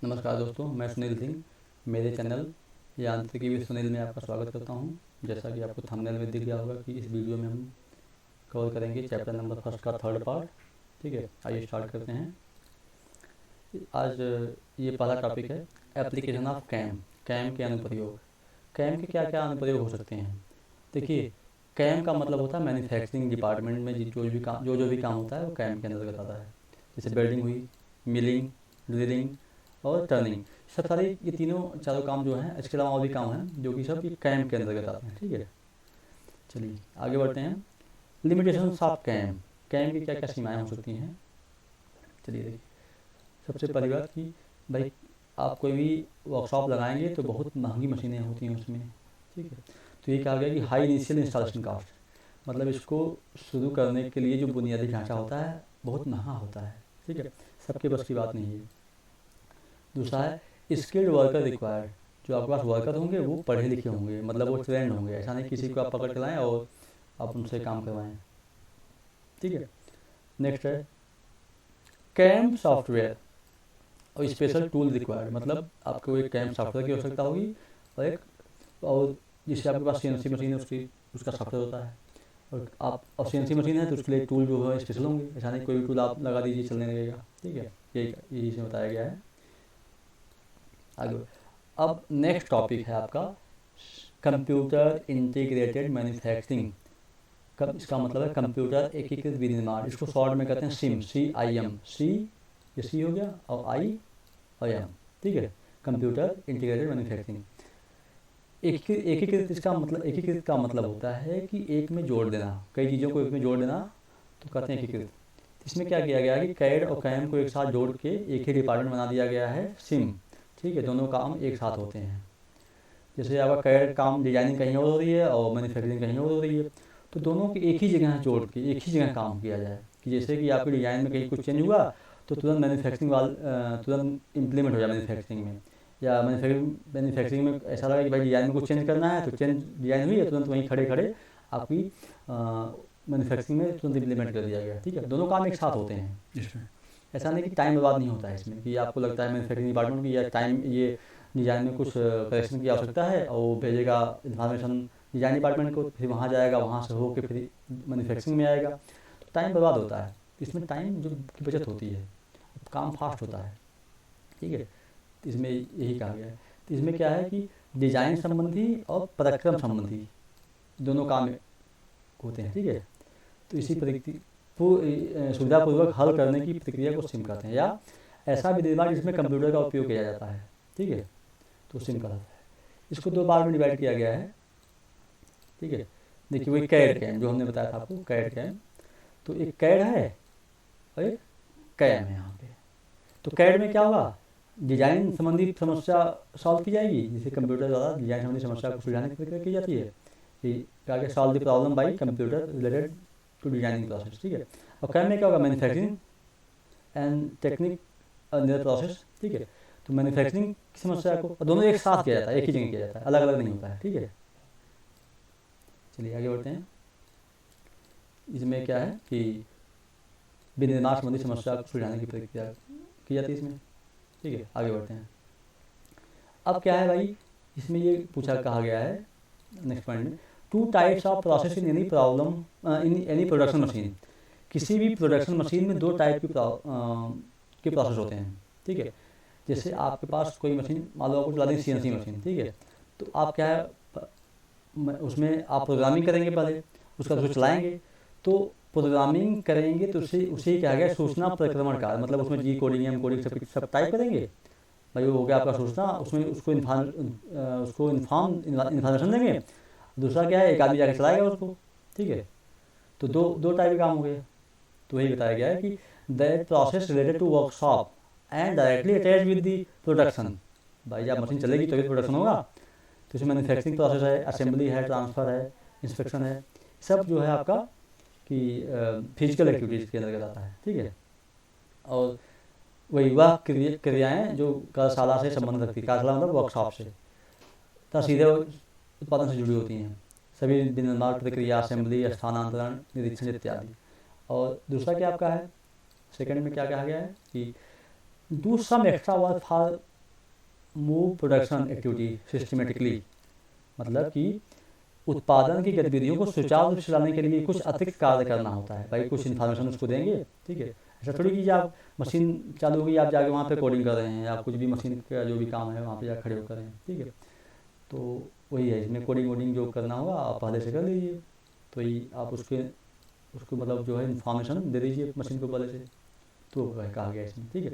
नमस्कार दोस्तों, मैं सुनील सिंह। मेरे चैनल यांत्रिकी विद सुनील में आपका स्वागत करता हूं। जैसा कि आपको थंबनेल में दिख गया होगा कि इस वीडियो में हम कवर करेंगे चैप्टर नंबर 1 का 3rd पार्ट। ठीक है, आइए स्टार्ट करते हैं। आज ये पहला टॉपिक है एप्लीकेशन ऑफ कैम। कैम के अनुप्रयोग। कैम के क्या क्या अनुप्रयोग हो सकते हैं। देखिए, कैम का मतलब होता है मैन्युफैक्चरिंग डिपार्टमेंट में जो भी काम होता है वो कैम के अंतर्गत आता है। जैसे वेल्डिंग हुई, मिलिंग, ड्रिलिंग और टर्निंग। सब सारे ये चारों काम जो हैं, इसके अलावा और भी काम हैं जो कि सब ये कैम के अंतर्गत आते हैं। ठीक है, चलिए आगे बढ़ते हैं। Limitation of cam. कैम की क्या क्या सीमाएं हो सकती हैं। चलिए देखिए, सबसे पहली बात कि भाई आप कोई भी वर्कशॉप लगाएंगे तो बहुत महंगी मशीनें होती हैं उसमें। ठीक है, तो ये कहा गया कि हाई इनिशियल इंस्टॉलेशन कॉस्ट, मतलब इसको शुरू करने के लिए जो बुनियादी ढांचा होता है बहुत महंगा होता है। ठीक है, सबके बस की बात नहीं है। दूसरा है स्किल्ड वर्कर रिक्वायर्ड। जो आपके पास वर्कर होंगे वो पढ़े लिखे होंगे, मतलब वो ट्रेंड होंगे। ऐसा नहीं किसी को आप पकड़ के लाएं और आप उनसे काम करवाएं। ठीक है, नेक्स्ट है कैम सॉफ्टवेयर और स्पेशल टूल रिक्वायर्ड। मतलब आपको एक कैम सॉफ्टवेयर की आवश्यकता होगी और जिससे आपके पास सीएनसी मशीन है उसका सॉफ्टवेयर होता है। और सीएनसी मशीन है तो उसके लिए टूल जो है स्पेशल होंगे। ऐसा नहीं कोई भी टूल आप लगा दीजिए चलने लगेगा। ठीक है, यही इसमें बताया गया है। आगे अब नेक्स्ट टॉपिक है आपका कंप्यूटर इंटीग्रेटेड मैन्युफैक्चरिंग। इसका मतलब है कंप्यूटर एकीकृत विनिर्माण। इसको शॉर्ट में कहते हैं सिम, CIM। सी हो गया और आई और एम। ठीक है, कंप्यूटर इंटीग्रेटेड मैन्युफैक्चरिंग। एकीकृत का मतलब होता है कि एक में जोड़ देना, कई चीज़ों को एक में जोड़ देना, तो कहते हैं एकीकृत। इसमें क्या किया गया है कि कैड और कैम को एक साथ जोड़ के एक ही डिपार्टमेंट बना दिया गया है, सिम। ठीक है, दोनों काम एक साथ होते हैं। जैसे आपका कैड काम डिजाइनिंग कहीं और हो रही है और मैन्युफैक्चरिंग कहीं और हो रही है, तो दोनों की एक ही जगह जोड़ के एक ही जगह काम किया जाए। कि जैसे कि आपकी डिज़ाइन में कहीं कुछ चेंज हुआ तो तुरंत तुरंत इम्प्लीमेंट हो जाए मैन्युफैक्चरिंग में। या मैन्युफैक्चरिंग में ऐसा लगा कि भाई डिज़ाइन में कुछ चेंज करना है तो चेंज डिज़ाइन हुई है, तुरंत वहीं खड़े खड़े आपकी मैन्युफैक्चरिंग में तुरंत इम्प्लीमेंट कर दिया गया। ठीक है, दोनों काम एक साथ होते हैं इसमें। ऐसा नहीं कि टाइम बर्बाद नहीं होता है इसमें, कि आपको लगता है मैन्युफैक्चरिंग डिपार्टमेंट की या टाइम ये डिज़ाइन में कुछ करेक्शन की आवश्यकता है और वो भेजेगा इन्फॉर्मेशन डिज़ाइन डिपार्टमेंट को, फिर वहाँ जाएगा, वहाँ से होकर फिर मैन्युफैक्चरिंग में आएगा, तो टाइम बर्बाद होता है। इसमें टाइम जो की बचत होती है, काम फास्ट होता है। ठीक है, तो इसमें यही कहा गया है। तो इसमें क्या है कि डिज़ाइन संबंधी और पराक्रम संबंधी दोनों काम होते हैं। ठीक है, तो इसी सुविधापूर्वक हल करने की प्रक्रिया को सिम कहते हैं, या ऐसा विनिर्माण जिसमें कंप्यूटर का उपयोग किया जाता है। ठीक है, तो सिम कहलाता है। इसको 2 भाग में डिवाइड किया गया है। ठीक है, देखिए वही कैड कैम जो हमने बताया था आपको, कैड कैम। तो एक कैड है और एक कैम है यहाँ पे। तो कैड में क्या होगा, डिजाइन संबंधी समस्या सॉल्व की जाएगी, जिसे कंप्यूटर द्वारा डिजाइन संबंधी समस्या को सुलझाने की प्रक्रिया की जाती है। कि आगे solve the problem by computer related to designing process. ठीक है, और कैम में क्या होगा, manufacturing and technique under process. ठीक है, तो मैन्युफैक्चरिंग की समस्या को दोनों एक साथ किया जाता है, एक ही जगह किया जाता है, अलग अलग नहीं होता है। ठीक है, चलिए आगे बढ़ते हैं। इसमें क्या है कि विनिर्माण संबंधी समस्या को सुलझाने की प्रक्रिया की जाती है इसमें। ठीक है, आगे बढ़ते हैं। अब क्या है भाई, इसमें ये कहा गया है नेक्स्ट पॉइंट में, 2 types of process in any production machine. किसी भी प्रोडक्शन मशीन में 2 टाइप के प्रोसेस होते हैं। ठीक है, जैसे आपके पास कोई मशीन, मान लो आपको चला दें CNC मशीन। ठीक है, तो आप क्या है उसमें आप प्रोग्रामिंग करेंगे, पहले उसका उसको चलाएंगे। तो प्रोग्रामिंग करेंगे तो उसे क्या गया सूचना प्रक्रमण का, मतलब उसमें G कोडिंग M कोडिंग सब टाइप करेंगे। भाई वो हो गया आपका सूचना, उसमें उसको इन्फॉर्मेशन देंगे। दूसरा क्या है, एक आदमी जाकर चलाएगा उसको। ठीक है, तो दो टाइप के काम हो गए। तो वही बताया गया है कि that process related to workshop and directly attach with the production. भाई जब मशीन चलेगी तो प्रोडक्शन होगा, तो इसमें मैन्युफैक्चरिंग प्रोसेस है, असेंबली है, ट्रांसफ़र है, इंस्पेक्शन है, सब जो है आपका कि फिजिकल एक्टिविटीज़ के अंतर्गत आता है। ठीक है, और वही वह क्रियाएँ जो कार्यशाला से संबंध रखती है, कार्यशाला मतलब वर्कशॉप से, तथा सीधे उत्पादन से जुड़ी होती हैं। सभी विनिर्माण प्रक्रिया, असेंबली, स्थानांतरण, निरीक्षण इत्यादि। और दूसरा क्या आपका है, सेकंड में क्या कहा गया है कि do some extra work for move production activity systematically, मतलब कि उत्पादन की गतिविधियों को सुचारू रूप से चलाने के लिए कुछ अतिरिक्त कार्य करना होता है। भाई कुछ इन्फॉर्मेशन उसको देंगे, ठीक है। ऐसा थोड़ी कि आप मशीन चालू होगी आप जाके वहाँ पे कोडिंग कर रहे हैं, या कुछ भी मशीन का जो भी काम है वहाँ पे जाकर खड़े होकर रहे हैं, ठीक है। तो वही है, इसमें कोडिंग वोडिंग जो करना होगा आप पहले से कर लीजिए। तो ये आप उसको मतलब जो है इन्फॉर्मेशन दे दीजिए मशीन को पहले से, तो कहा गया इसमें, ठीक है।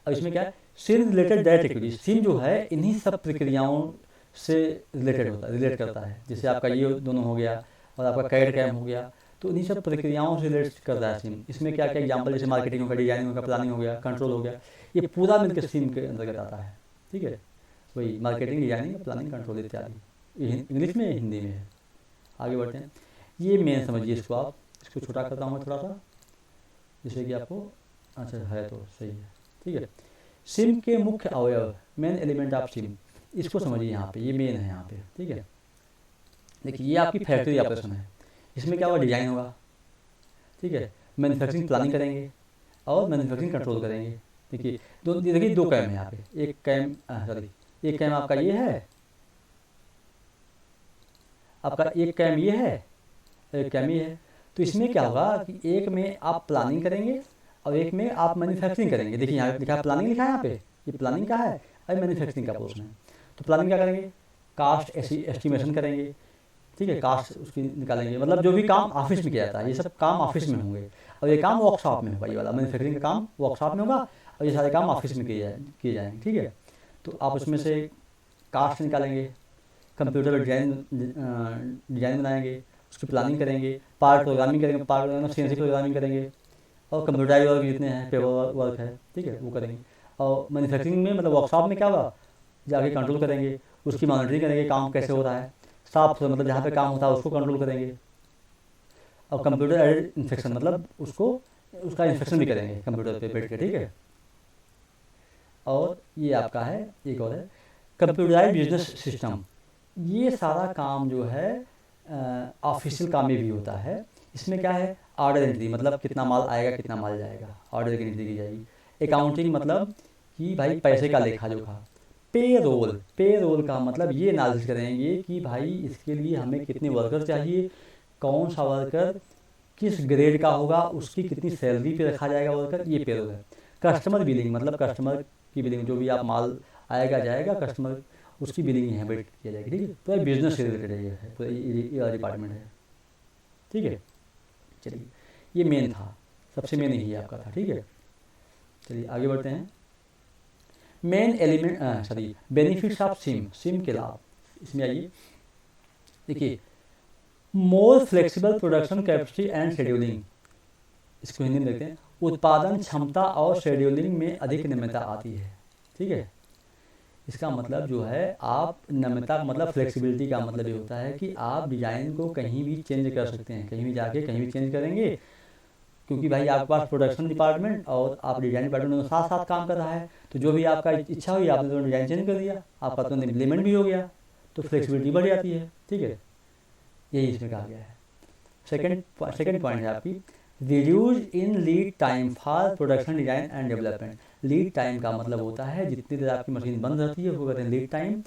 अब इसमें क्या है, SIM related direct activities, SIM जो है इन्हीं सब प्रक्रियाओं से रिलेट करता है। जैसे आपका ये दोनों हो गया और आपका कैड कैम हो गया, तो इन्हीं सब प्रक्रियाओं से रिलेट करता है सिम। इसमें क्या क्या एग्जांपल, जैसे मार्केटिंग होगा, डिजाइनिंग होगा, प्लानिंग हो गया, कंट्रोल हो गया, ये पूरा मिलकर सिम के अंतर्गत आता है, ठीक है। वही मार्केटिंग, डिजाइनिंग, प्लानिंग, कंट्रोल इत्यादि, इंग्लिश में हिंदी में है। आगे बढ़ते हैं, ये मेन समझिए इसको आप, इसको छोटा करता हूँ मैं थोड़ा सा, जैसे कि आपको अच्छा है तो सही है, ठीक है। सिम के मुख्य अवयव, मेन एलिमेंट ऑफ सिम, इसको समझिए यहाँ पे, ये मेन है यहाँ पे, ठीक है। देखिए ये आपकी फैक्ट्री ऑपरेशन है, इसमें क्या होगा, डिजाइन होगा, ठीक है, मैन्युफैक्चरिंग प्लानिंग करेंगे और मैन्युफैक्चरिंग कंट्रोल करेंगे। देखिए दो कैम है यहाँ पे, एक कैम आपका ये है, आपका एक कैम ये है, एक कैम ये है। तो इसमें क्या होगा कि एक में आप प्लानिंग करेंगे और एक में आप मैन्युफैक्चरिंग करेंगे। देखिए यहाँ लिखा है प्लानिंग, लिखा है यहाँ पे, ये प्लानिंग का है और मैन्युफैक्चरिंग का पोर्शन है। तो प्लानिंग क्या करेंगे, कास्ट एस्टिमेशन करेंगे, ठीक है, कास्ट उसकी निकालेंगे, मतलब जो भी काम ऑफिस में किया जाता है ये सब काम ऑफिस में होंगे, और ये काम वर्कशॉप में होगा, ये वाला मैन्युफैक्चरिंग का काम वर्कशॉप में होगा और ये सारे काम ऑफिस में किए जाएंगे, ठीक है। तो आप उसमें से कास्ट निकालेंगे, कंप्यूटर पर डिजाइन बनाएंगे, उसकी प्लानिंग करेंगे, पार्ट प्रोग्रामिंग करेंगे, पार्ट प्रोग्रामिंग सीएनसी प्रोग्रामिंग करेंगे, और कंप्यूटराइज वर्क जितने हैं, पेपर वर्क है, ठीक है, वो करेंगे। और मैन्युफैक्चरिंग में मतलब वर्कशॉप में क्या होगा, जाके कंट्रोल करेंगे, उसकी मॉनिटरिंग करेंगे, काम कैसे हो रहा है, साफ मतलब जहाँ पे काम होता है उसको कंट्रोल करेंगे। और कंप्यूटर एडेड इन्फेक्शन, मतलब उसका इन्फेक्शन भी करेंगे कंप्यूटर पे बैठ के, ठीक है। और ये आपका है, एक और है कंप्यूटराइज बिजनेस सिस्टम। ये सारा काम जो है ऑफिशियल काम में भी होता है। इसमें क्या है, ऑर्डर एंट्री, मतलब कितना माल आएगा कितना माल जाएगा, ऑर्डर की एंट्री की जाएगी। अकाउंटिंग, मतलब कि भाई पैसे का लेखा जोखा। पे रोल का मतलब ये एनालिसिस करेंगे कि भाई इसके लिए हमें कितने वर्कर चाहिए, कौन सा वर्कर किस ग्रेड का होगा, उसकी कितनी सैलरी पे रखा जाएगा वर्कर, ये पे रोल है। कस्टमर बिलिंग, मतलब कस्टमर की बिलिंग, जो भी आप माल आएगा जाएगा कस्टमर, उसकी बिलिंग यहाँ वेट किया जाएगी, ठीक है। तो बिजनेस से रिलेटेड है, ये है पूरा ये डिपार्टमेंट है, ठीक है। चलिए ये मेन था, सबसे मेन यही आपका था, ठीक है। चलिए आगे बढ़ते हैं, main element benefits of SIM के लाभ, इसमें आइए। देखिए more flexible production capacity and scheduling, इसको हिंदी में देखते हैं, उत्पादन क्षमता और शेड्यूलिंग में अधिक नम्यता आती है, ठीक है। इसका मतलब जो है, आप नम्यता मतलब फ्लेक्सिबिलिटी का मतलब ये होता है कि आप डिज़ाइन को कहीं भी चेंज कर सकते हैं, कहीं भी जाके कहीं भी चेंज करेंगे, क्योंकि भाई आपके पास प्रोडक्शन डिपार्टमेंट और आप डिजाइन डिपार्टमेंट साथ साथ काम कर रहा है। तो जो भी आपका इच्छा हुई आपने तो डिजाइन चेंज कर दिया, आपका तो इम्प्लीमेंट भी हो गया, तो फ्लेक्सिबिलिटी बढ़ जाती है, ठीक है। यही इसमें कहा गया है। सेकंड पॉइंट है आपकी, reduce in lead time for production design and development. Lead time का मतलब होता है जितनी देर आपकी मशीन बंद रहती है वो कहते हैं लीड टाइम।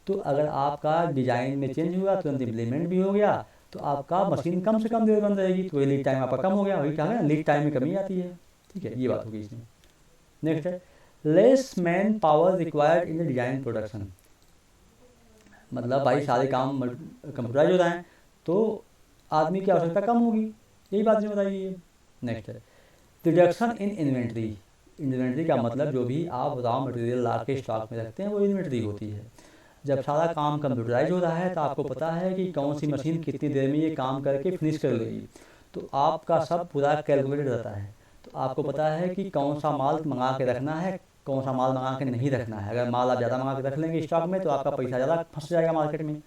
तो अगर आपका डिजाइन में चेंज हुआ तुरंत इम्प्लीमेंट भी हो गया, तो आपका मशीन कम से कम देर बंद रहेगी, तो ये लीड टाइम आपका कम हो गया, वही क्या है, लीड टाइम में कमी आती है, ठीक है। ये बात होगी इसमें। नेक्स्ट है less man power required in the design production, मतलब भाई सारे काम कंप्यूटराइज हो रहे हैं तो आदमी की आवश्यकता कम होगी, यही बात नहीं बताइए। नेक्स्ट है रिडक्शन इन इन्वेंट्री। इन्वेंट्री का मतलब जो भी आप रॉ मटेरियल ला के स्टॉक में रखते हैं वो इन्वेंट्री होती है। जब सारा काम कंप्यूटराइज हो रहा है तो आपको पता है कि कौन सी मशीन कितनी देर में ये काम करके फिनिश कर लेगी, तो आपका सब पूरा कैलकुलेटेड रहता है। तो आपको पता है कि कौन सा माल मंगा के रखना है, कौन सा माल मंगा के नहीं रखना है। अगर माल आप ज़्यादा मंगा के रख लेंगे स्टॉक में तो आपका पैसा ज़्यादा फंस जाएगा मार्केट में,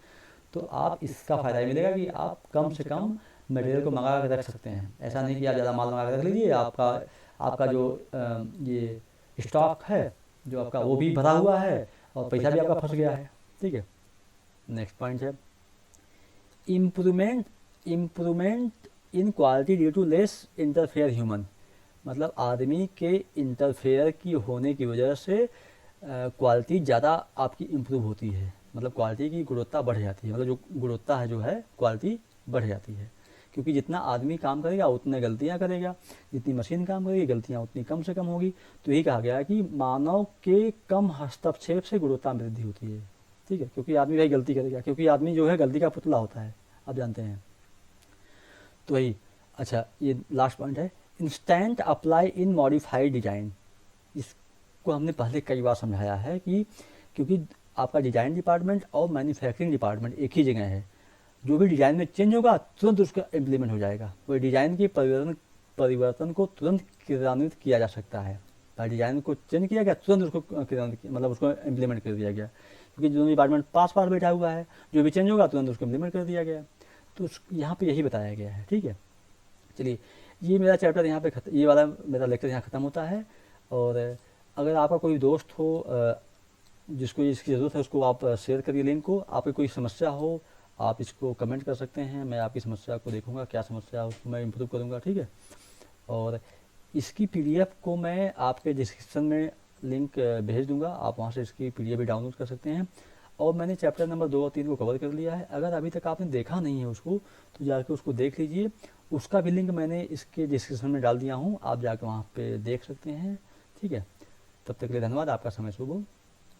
तो आप इसका फ़ायदा मिलेगा कि आप कम से कम मटेरियल को मंगा के रख सकते हैं। ऐसा नहीं कि आप ज़्यादा माल मंगा के रख लीजिए, आपका जो ये स्टॉक है जो आपका वो भी भरा हुआ है और पैसा भी आपका फंस गया है, ठीक है। नेक्स्ट पॉइंट है improvement in quality due to less interfere human, मतलब आदमी के इंटरफेयर की होने की वजह से क्वालिटी ज़्यादा आपकी इम्प्रूव होती है, मतलब क्वालिटी की गुणवत्ता बढ़ जाती है, मतलब जो गुणवत्ता है जो है क्वालिटी बढ़ जाती है। क्योंकि जितना आदमी काम करेगा उतने गलतियां करेगा, जितनी मशीन काम करेगी गलतियां उतनी कम से कम होगी। तो यही कहा गया है कि मानव के कम हस्तक्षेप से गुणवत्ता में वृद्धि होती है। ठीक है, क्योंकि आदमी वही गलती करेगा, क्योंकि आदमी जो है गलती का पुतला होता है, आप जानते हैं। तो वही, अच्छा ये लास्ट पॉइंट है, instant apply in modified design. इसको हमने पहले कई बार समझाया है कि क्योंकि आपका डिजाइन डिपार्टमेंट और मैन्युफैक्चरिंग डिपार्टमेंट एक ही जगह है, जो भी डिजाइन में चेंज होगा तुरंत उसका इम्प्लीमेंट हो जाएगा। वही डिजाइन के परिवर्तन को तुरंत क्रियान्वित किया जा सकता है। डिजाइन को चेंज किया गया, तुरंत उसको मतलब उसको इम्प्लीमेंट कर दिया गया, क्योंकि दोनों डिपार्टमेंट पास पास बैठा हुआ है, जो भी चेंज होगा तुरंत उसको इम्प्लीमेंट कर दिया गया। तो यहाँ पे यही बताया गया है। ठीक है, चलिए ये मेरा चैप्टर यहाँ पे ये वाला मेरा लेक्चर यहाँ ख़त्म होता है। और अगर आपका कोई दोस्त हो जिसको इसकी ज़रूरत है, उसको आप शेयर करिए लिंक को। आपकी कोई समस्या हो आप इसको कमेंट कर सकते हैं, मैं आपकी समस्या को देखूंगा, क्या समस्या है उसको मैं इम्प्रूव करूंगा। ठीक है, और इसकी पीडीएफ को मैं आपके डिस्क्रिप्शन में लिंक भेज दूंगा, आप वहाँ से इसकी पीडीएफ भी डाउनलोड कर सकते हैं। और मैंने चैप्टर नंबर 2 और 3 को कवर कर लिया है। अगर अभी तक आपने देखा नहीं है उसको, तो जाकर उसको देख लीजिए। उसका भी लिंक मैंने इसके डिस्क्रिप्शन में डाल दिया हूँ, आप जाकर वहाँ पे देख सकते हैं। ठीक है, तब तक के लिए धन्यवाद, आपका समय शुभ हो।